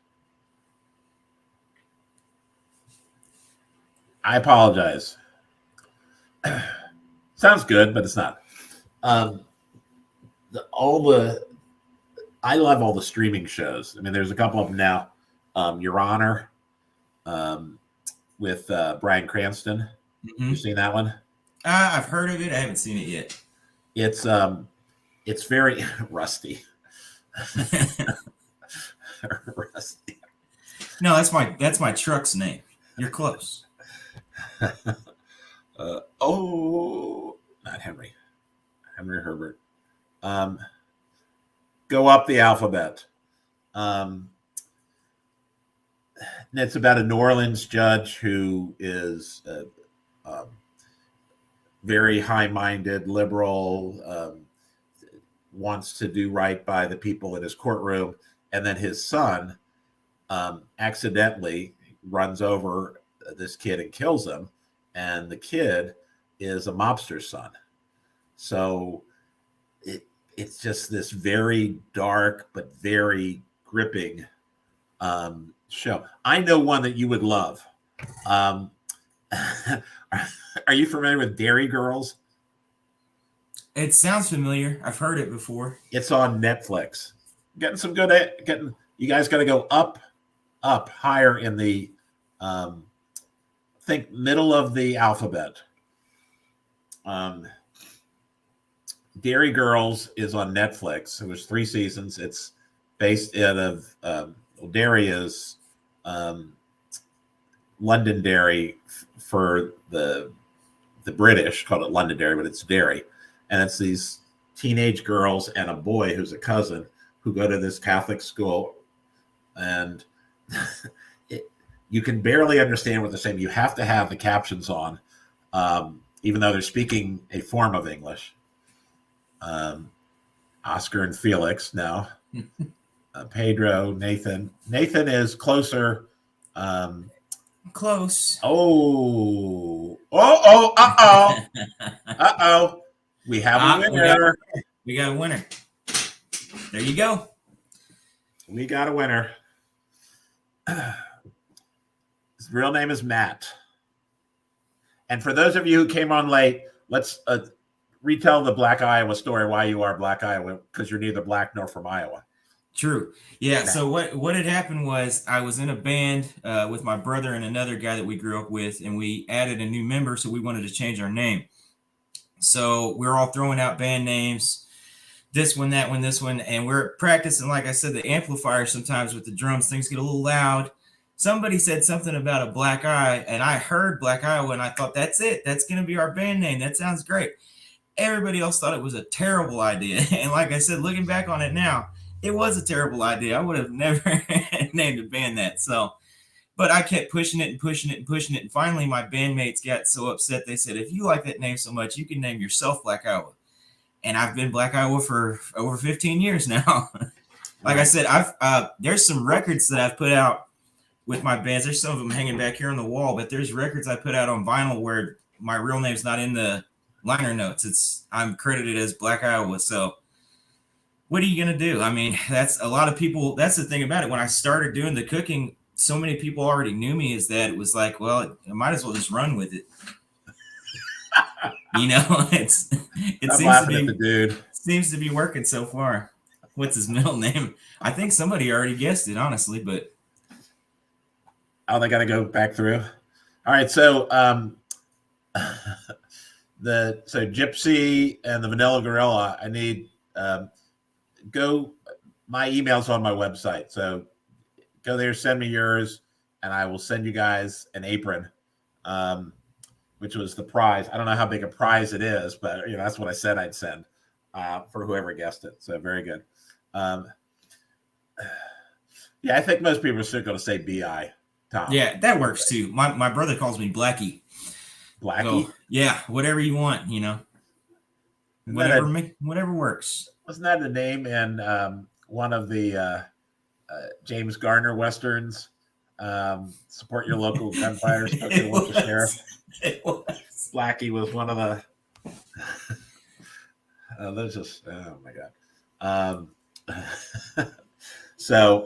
I apologize. Sounds good, but it's not. I love all the streaming shows. I mean, there's a couple of them now. Your Honor, with Bryan Cranston. Mm-hmm. You seen that one? I've heard of it. I haven't seen it yet. It's very rusty. Rusty. No, that's my truck's name. You're close. Not Henry. Henry Herbert. go up the alphabet. Um, and it's about a New Orleans judge who is very high-minded, liberal, wants to do right by the people in his courtroom, and then his son accidentally runs over this kid and kills him, and the kid is a mobster's son. So it's just this very dark but very gripping show. I know one that you would love. Um, are you familiar with Dairy Girls? It sounds familiar. I've heard it before. It's on Netflix. Getting some good. Getting you guys got to go up higher in the think middle of the alphabet. Dairy Girls is on Netflix. It was 3 seasons. It's based out of Dairy is Londonderry for the British, called it Londonderry, but it's Derry, and it's these teenage girls and a boy who's a cousin who go to this Catholic school, and you can barely understand what they're saying. You have to have the captions on, even though they're speaking a form of English. Oscar and Felix now. Pedro, Nathan. Nathan is closer. Close. Uh-oh. We have a winner. We got a winner. There you go. We got a winner. His real name is Matt. And for those of you who came on late, let's retell the Black Iowa story, why you are Black Iowa, because you're neither black nor from Iowa. True. Yeah. So what had happened was I was in a band with my brother and another guy that we grew up with, and we added a new member, so we wanted to change our name. So we're all throwing out band names, this one, that one, this one, and we're practicing. Like I said, the amplifier sometimes with the drums, things get a little loud. Somebody said something about a black eye, and I heard Black Iowa, and I thought, that's it. That's going to be our band name. That sounds great. Everybody else thought it was a terrible idea. And like I said, looking back on it now, it was a terrible idea. I would have never named a band that. So, but I kept pushing it and pushing it and pushing it. And finally, my bandmates got so upset. They said, if you like that name so much, you can name yourself Black Iowa. And I've been Black Iowa for over 15 years now. Like I said, there's some records that I've put out with my bands. There's some of them hanging back here on the wall, but there's records I put out on vinyl where my real name's not in the liner notes. I'm credited as Black Iowa. So what are you going to do? I mean, that's a lot of people. That's the thing about it. When I started doing the cooking, so many people already knew me, is that it was like, well, I might as well just run with it. You know, it seems to be working so far. What's his middle name? I think somebody already guessed it, honestly, but. Oh, they got to go back through. All right. So, Gypsy and the Vanilla Gorilla, I need, my email's on my website. So go there, send me yours, and I will send you guys an apron, which was the prize. I don't know how big a prize it is, but that's what I said I'd send for whoever guessed it. So very good. Yeah, I think most people are still going to say B.I. Tom. Yeah, that works too. My brother calls me Blackie. Blackie? So, yeah, whatever you want, whatever works. Wasn't that a name in one of the James Garner westerns? Support your local gunfighters, support your local sheriff. It was. Blackie was one of the. There's just oh my god. So,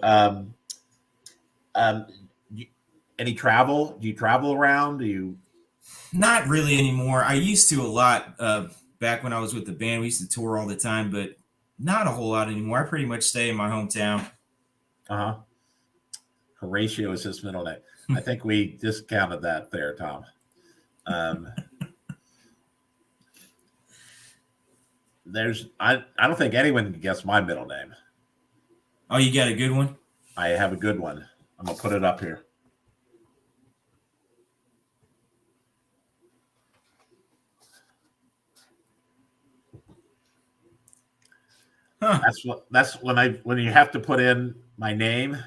any travel? Do you travel around? Do you? Not really anymore. I used to a lot back when I was with the band. We used to tour all the time, but not a whole lot anymore. I pretty much stay in my hometown. Horatio is his middle name. I think we discounted that there, Tom. I don't think anyone can guess my middle name. Oh, you got a good one? I have a good one. I'm gonna put it up here. Huh. That's when you have to put in my name.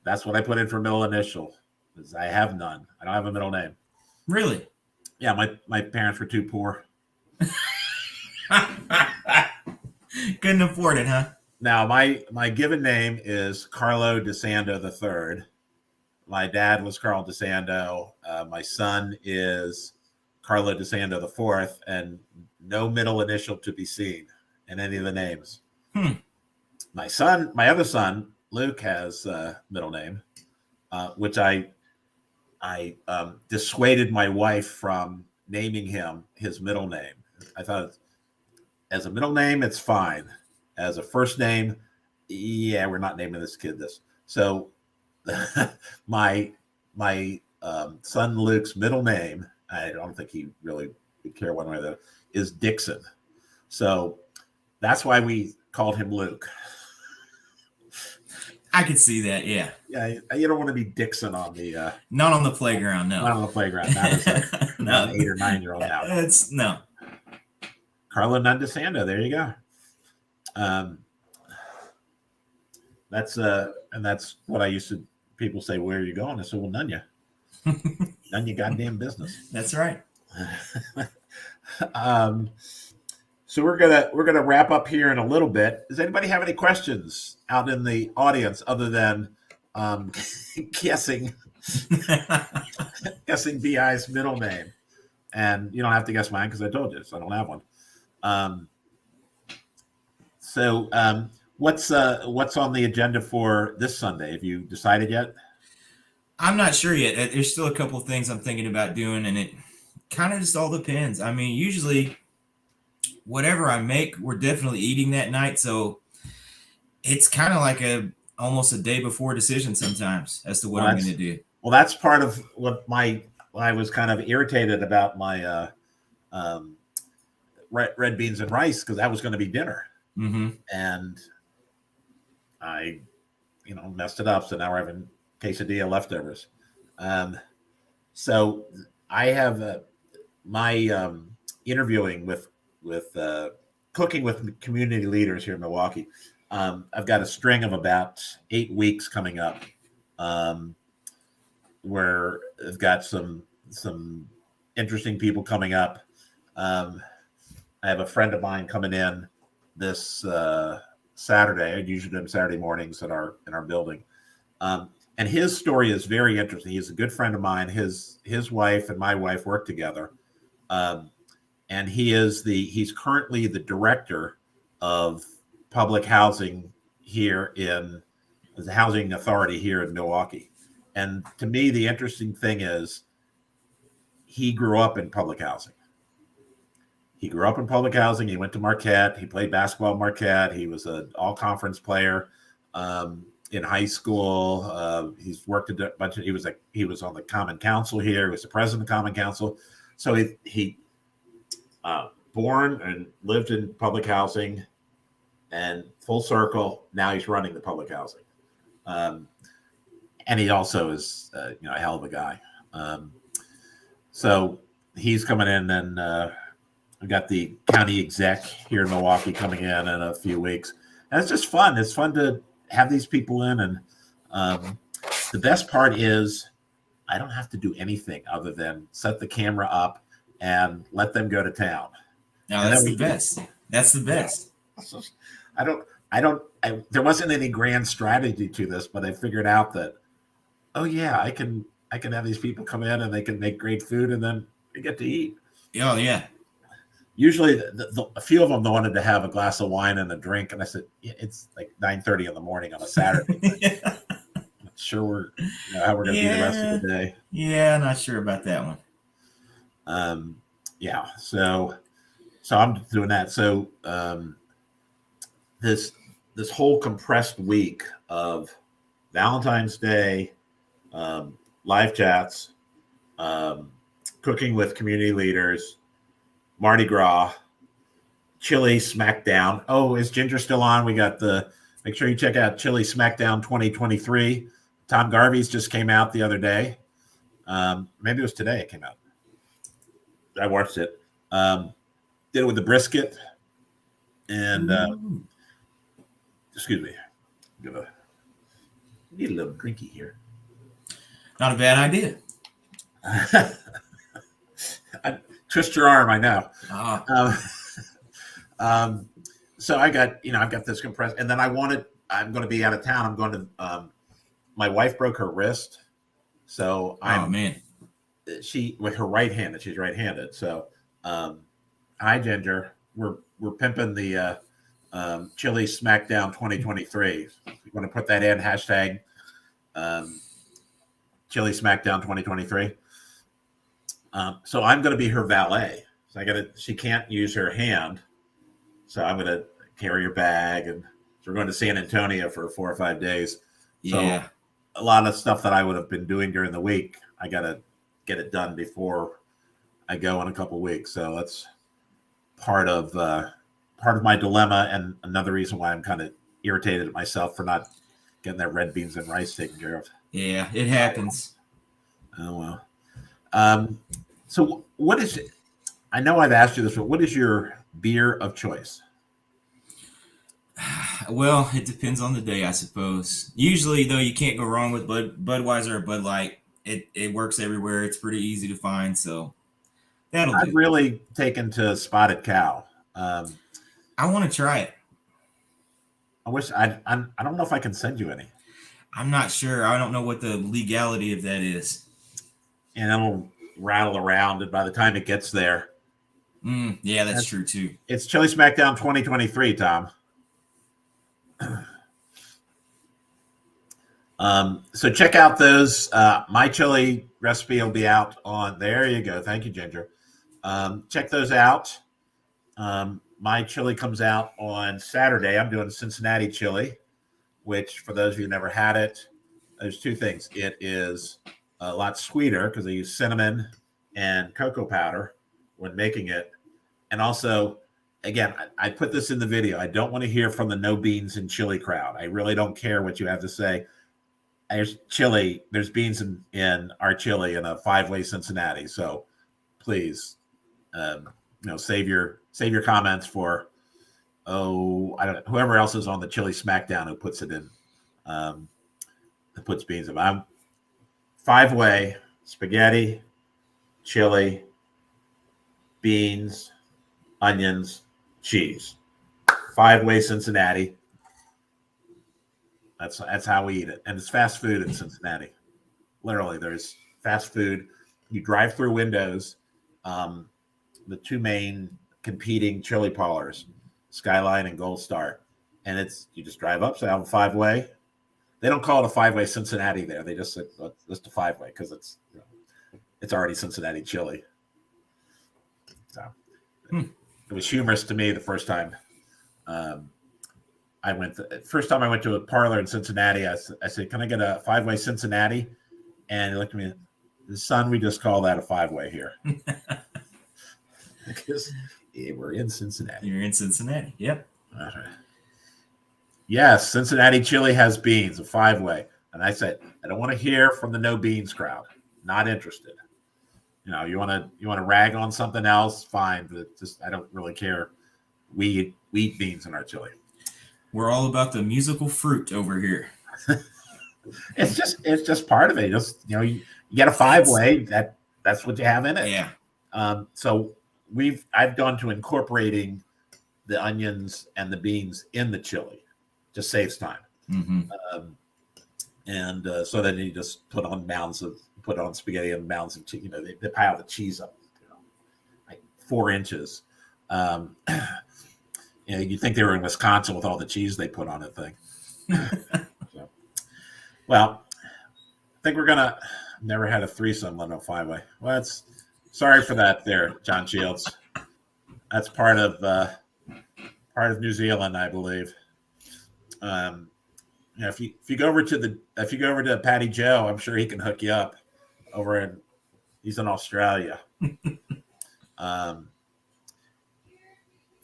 That's what I put in for middle initial. Because I have none. I don't have a middle name. Really? Yeah, my parents were too poor. Couldn't afford it, huh? Now my given name is Carlo DeSando the third. My dad was Carl DeSando. My son is Carlo DeSando the fourth, and no middle initial to be seen in any of the names. Hmm. My other son, Luke, has a middle name, which I dissuaded my wife from naming him his middle name. I thought as a middle name, it's fine. As a first name, yeah, we're not naming this kid this. So my son Luke's middle name, I don't think he really would care one way or the other, is Dixon. So that's why we called him Luke. I could see that. Yeah. Yeah, you don't want to be Dixon on the Not on the playground. No. not on the playground. Not as a No. 8 or 9 year old now. It's no. Carlo Nundesando. There you go. That's what I used to. People say, "Where are you going?" I said, "Well, none you, none you goddamn business." That's right. So we're gonna wrap up here in a little bit. Does anybody have any questions out in the audience other than guessing Bi's middle name? And you don't have to guess mine because I told you, so I don't have one. What's on the agenda for this Sunday? Have you decided yet? I'm not sure yet. There's still a couple of things I'm thinking about doing, and it kind of just all depends. I mean, usually whatever I make, we're definitely eating that night. So it's kind of like almost a day before decision sometimes as to what I'm going to do. Well, that's part of what I was kind of irritated about my red beans and rice because that was going to be dinner. Mm-hmm. And I, messed it up. So now we're having quesadilla leftovers. So I have my interviewing with cooking with community leaders here in Milwaukee. I've got a string of about 8 weeks coming up, where I've got some interesting people coming up. I have a friend of mine coming in this Saturday. I usually do them Saturday mornings in our building, and his story is very interesting. He's a good friend of mine. His wife and my wife work together, and he's currently the director of public housing here in the housing authority here in Milwaukee. And to me, the interesting thing is he grew up in public housing. He grew up in public housing. He went to Marquette. He played basketball at Marquette. He was an all-conference player in high school. He's worked a bunch of. He was on the Common Council here. He was the president of the Common Council. So he born and lived in public housing, and full circle. Now he's running the public housing, and he also is a hell of a guy. So he's coming in and. We've got the county exec here in Milwaukee coming in a few weeks. And it's just fun. It's fun to have these people in. And the best part is I don't have to do anything other than set the camera up and let them go to town. No, that's the best. That's the best. There wasn't any grand strategy to this, but I figured out that, oh yeah, I can have these people come in and they can make great food and then they get to eat. Oh yeah. Usually a few of them wanted to have a glass of wine and a drink. And I said, it's like 9:30 in the morning on a Saturday. Yeah. Not sure how we're going to be the rest of the day. Yeah. Not sure about that one. Yeah. So I'm doing that. So this whole compressed week of Valentine's Day, live chats, cooking with community leaders, Mardi Gras, Chili Smackdown. Oh, is Ginger still on? We got make sure you check out Chili Smackdown 2023. Tom Garvey's just came out the other day. Maybe it was today it came out. I watched it. Did it with the brisket. And Excuse me. I'm gonna need a little drinky here. Not a bad idea. I, twist your arm. I know. Ah, Um, so I got, I've got this compressed, and then I'm going to be out of town. I'm going to, my wife broke her wrist. So oh man. with her right handed, she's right handed. So, hi Ginger, we're pimping the, Chili Smackdown 2023. You want to put that in hashtag, Chili Smackdown 2023. So I'm going to be her valet. So she can't use her hand. So I'm going to carry her bag, and so we're going to San Antonio for 4 or 5 days. So Yeah. a lot of stuff that I would have been doing during the week, I got to get it done before I go in a couple of weeks. So that's part of my dilemma, and another reason why I'm kind of irritated at myself for not getting that red beans and rice taken care of. Yeah, it happens. Oh well. So what is it? I know I've asked you this, but what is your beer of choice? Well, it depends on the day, I suppose. Usually, though, you can't go wrong with Budweiser or Bud Light. It works everywhere. It's pretty easy to find, so that'll I've do. really taken to Spotted Cow. I want to try it. I wish I don't know if I can send you any. I'm not sure. I don't know what the legality of that is. And it'll rattle around, and by the time it gets there, Yeah, that's true too. it's Chili Smackdown 2023, Tom. So check out those. My chili recipe will be out on. There you go. Thank you, Ginger. Check those out. My chili comes out on Saturday. I'm doing Cincinnati chili, which for those of you who never had it, there's two things. It is a lot sweeter because I use cinnamon and cocoa powder when making it. And also, again, I put this in the video. I don't want to hear from the no beans and chili crowd. I really don't care what you have to say. There's chili. There's beans in our chili in a 5-way Cincinnati. So please, save your comments for, I don't know, whoever else is on the Chili Smackdown who puts it in, that puts beans in. I'm 5-way spaghetti, chili, beans, onions, cheese. 5-way Cincinnati. That's how we eat it. And it's fast food in Cincinnati. Literally, there's fast food. You drive through windows. The two main competing chili parlors, Skyline and Gold Star. And you just drive up, so have a 5-way. They don't call it a 5-way Cincinnati there. They just say just a 5-way because it's already Cincinnati chili. So it was humorous to me the first time I went to a parlor in Cincinnati. I said, "Can I get a 5-way Cincinnati?" And he looked at me. Son, we just call that a 5-way here. Because we're in Cincinnati. You're in Cincinnati. Yep. Right. Yes, Cincinnati chili has beans, a 5-way. And I said, I don't want to hear from the no beans crowd. Not interested. You want to rag on something else, fine, but just I don't really care. We eat beans in our chili. We're all about the musical fruit over here. It's just part of it. You get a 5-way, that's what you have in it. Yeah. So I've gone to incorporating the onions and the beans in the chili. Just saves time. Mm-hmm. So then you just put on spaghetti and mounds of cheese. They pile the cheese up, like 4 inches. You'd think they were in Wisconsin with all the cheese they put on the thing. Well, I think we're gonna. Never had a threesome on a 5-way. Well, sorry for that, there, John Shields. That's part of New Zealand, I believe. If you go over to Patty Joe, I'm sure he can hook you up. He's in Australia.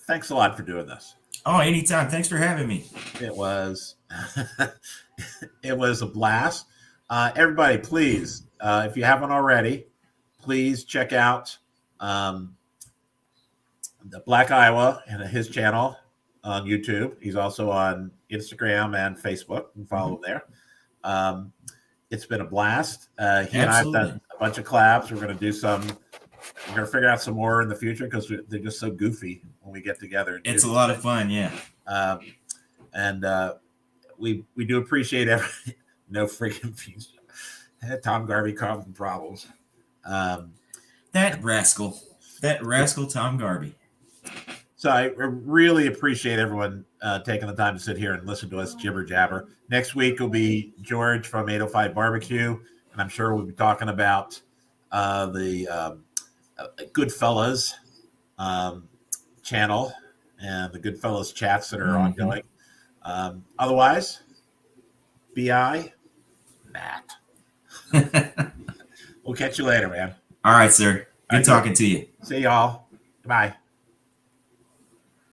Thanks a lot for doing this. Oh, anytime. Thanks for having me. It was a blast. Everybody, please, if you haven't already, please check out the Black Iowa and his channel, on YouTube. He's also on Instagram and Facebook. You can follow him there. It's been a blast. He and I have done a bunch of collabs. We're going to do some. We're going to figure out some more in the future because they're just so goofy when we get together. It's a lot of fun, yeah. And we do appreciate every no freaking fees. Tom Garvey causing problems. That rascal Tom Garvey. So I really appreciate everyone taking the time to sit here and listen to us jibber jabber. Next week will be George from 805 Barbecue, and I'm sure we'll be talking about the Goodfellas channel and the Goodfellas chats that are ongoing. Otherwise, B.I. Matt. We'll catch you later, man. All right, sir. Good talking to you. See y'all. Bye.